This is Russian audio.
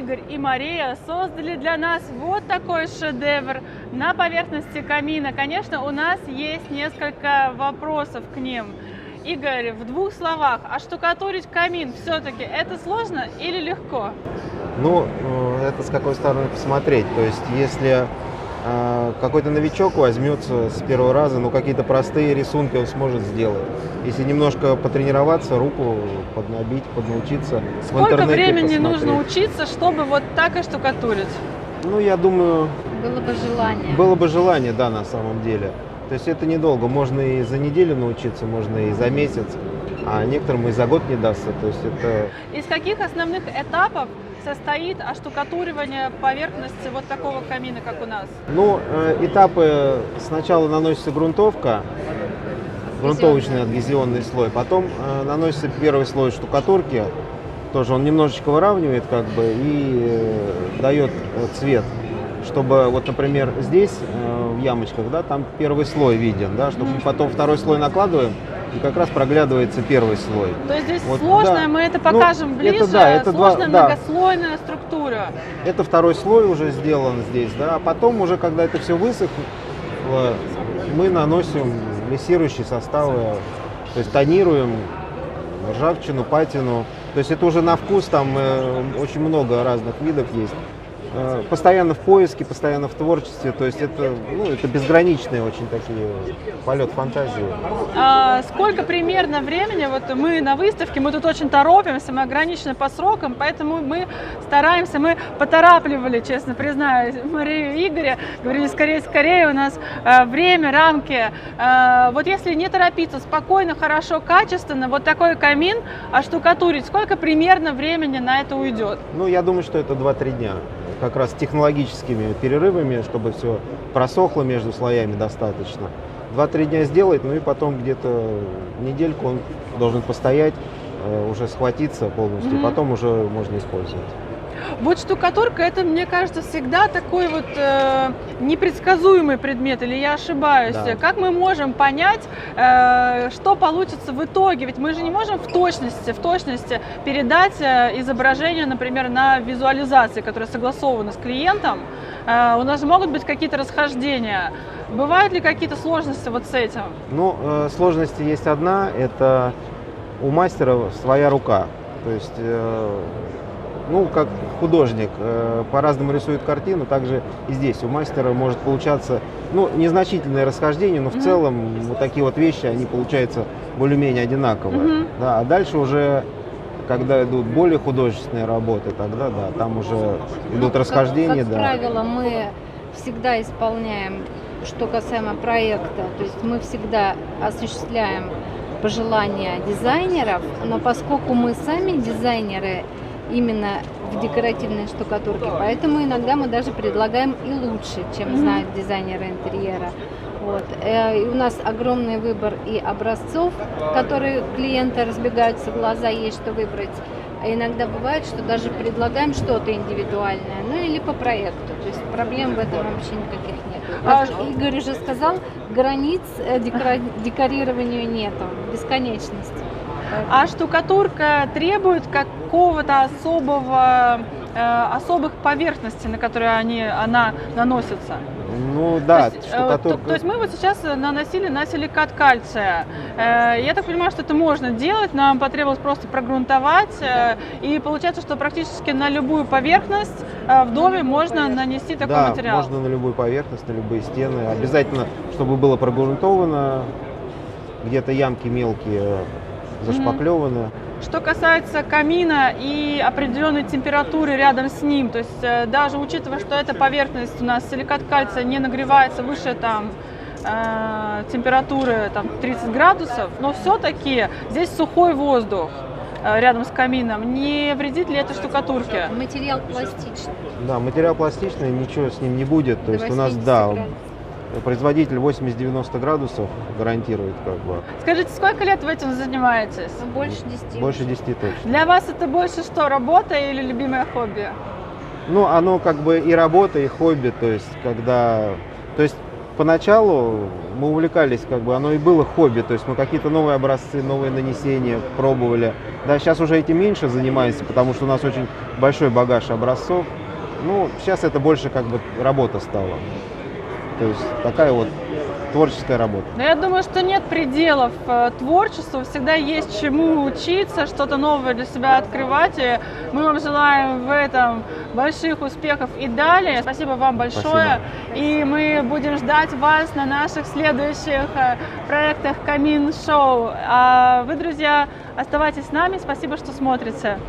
Игорь и Мария создали для нас вот такой шедевр на поверхности камина. Конечно, у нас есть несколько вопросов к ним. Игорь, в двух словах, оштукатурить камин все-таки это сложно или легко? Ну, это с какой стороны посмотреть. То есть, если какой-то новичок возьмется с первого раза, ну, какие-то простые рисунки он сможет сделать. Если немножко потренироваться, руку поднабить, поднаучиться, Сколько времени нужно учиться, чтобы вот так оштукатурить? Ну, я думаю... Было бы желание. Было бы желание, да, на самом деле. То есть это недолго. Можно и за неделю научиться, можно и за месяц, а некоторым и за год не дастся. То есть это... Из каких основных этапов состоит оштукатуривание поверхности вот такого камина, как у нас? Ну, этапы: сначала наносится грунтовка, грунтовочный адгезионный слой, потом наносится первый слой штукатурки, тоже он немножечко выравнивает как бы и дает цвет, чтобы вот, например, здесь в ямочках, да, там первый слой виден, да, чтобы потом второй слой накладываем, и как раз проглядывается первый слой. То есть здесь вот, сложная, да. мы это покажем ближе, это, да, это сложная да. многослойная структура. Это второй слой уже сделан здесь, да, а потом уже, когда это все высохло, мы наносим лессирующие составы, то есть тонируем ржавчину, патину. То есть это уже на вкус, там очень много разных видов есть. Постоянно в поиске, постоянно в творчестве, то есть это, ну, это безграничные очень такие полет фантазии. Сколько примерно времени, вот мы на выставке, мы тут очень торопимся, мы ограничены по срокам, поэтому мы стараемся, мы поторапливали, честно признаюсь, Марию и Игоря, говорили скорее, скорее, у нас время, рамки. Вот если не торопиться, спокойно, хорошо, качественно, вот такой камин оштукатурить, сколько примерно времени на это уйдет? Ну, я думаю, что это 2-3 дня. Как раз технологическими перерывами, чтобы все просохло между слоями достаточно. 2-3 дня сделать, ну и потом где-то недельку он должен постоять, уже схватиться полностью, потом уже можно использовать. Вот штукатурка, это, мне кажется, всегда такой вот непредсказуемый предмет, или я ошибаюсь? Да. Как мы можем понять, что получится в итоге? Ведь мы же не можем в точности передать изображение, например, на визуализации, которая согласована с клиентом. У нас же могут быть какие-то расхождения. Бывают ли какие-то сложности вот с этим? Ну, сложности есть одна, это у мастера своя рука. То есть, ну, как художник по-разному рисует картину, также и здесь у мастера может получаться, ну, незначительное расхождение, но в целом вот такие вот вещи, они получаются более-менее одинаковые. Да, а дальше уже, когда идут более художественные работы, тогда, да, там уже идут расхождения. Как правило, мы всегда исполняем, что касаемо проекта, то есть мы всегда осуществляем пожелания дизайнеров, но поскольку мы сами дизайнеры именно в декоративной штукатурке, поэтому иногда мы даже предлагаем и лучше, чем знают дизайнеры интерьера. Вот. И у нас огромный выбор и образцов, которые клиенты разбегаются, глаза есть что выбрать. А иногда бывает, что даже предлагаем что-то индивидуальное, ну или по проекту. То есть проблем в этом вообще никаких нет. Как Игорь уже сказал, границ декорированию нету, бесконечности. А штукатурка требует какого-то особых поверхностей, на которые она наносится? Ну да, штукатурка. То есть мы вот сейчас наносили на силикат кальция. Я так понимаю, что это можно делать, нам потребовалось просто прогрунтовать, и получается, что практически на любую поверхность в доме можно нанести такой материал. Да, можно на любую поверхность, на любые стены. Обязательно, чтобы было прогрунтовано, где-то ямки мелкие зашпаклеваны. Что касается камина и определенной температуры рядом с ним, то есть даже учитывая, что эта поверхность у нас силикат кальция не нагревается выше там температуры там 30 градусов, но все-таки здесь сухой воздух рядом с камином. Не вредит ли это штукатурке? Материал пластичный. Да, материал пластичный, ничего с ним не будет. То есть у нас, да, производитель 80-90 градусов гарантирует, как бы. Скажите, сколько лет вы этим занимаетесь? Больше 10. Больше 10 точно. Для вас это больше что, работа или любимое хобби? Ну, оно как бы и работа, и хобби, то есть когда... То есть поначалу мы увлекались, как бы оно и было хобби, то есть мы какие-то новые образцы, новые нанесения пробовали. Да, сейчас уже этим меньше занимаемся, потому что у нас очень большой багаж образцов. Ну, сейчас это больше как бы работа стала. То есть такая вот творческая работа. Но я думаю, что нет пределов творчеству, всегда есть чему учиться, что-то новое для себя открывать. И мы вам желаем в этом больших успехов и далее. Спасибо вам большое. Спасибо. И мы будем ждать вас на наших следующих проектах Камин Шоу. А вы, друзья, оставайтесь с нами. Спасибо, что смотрите.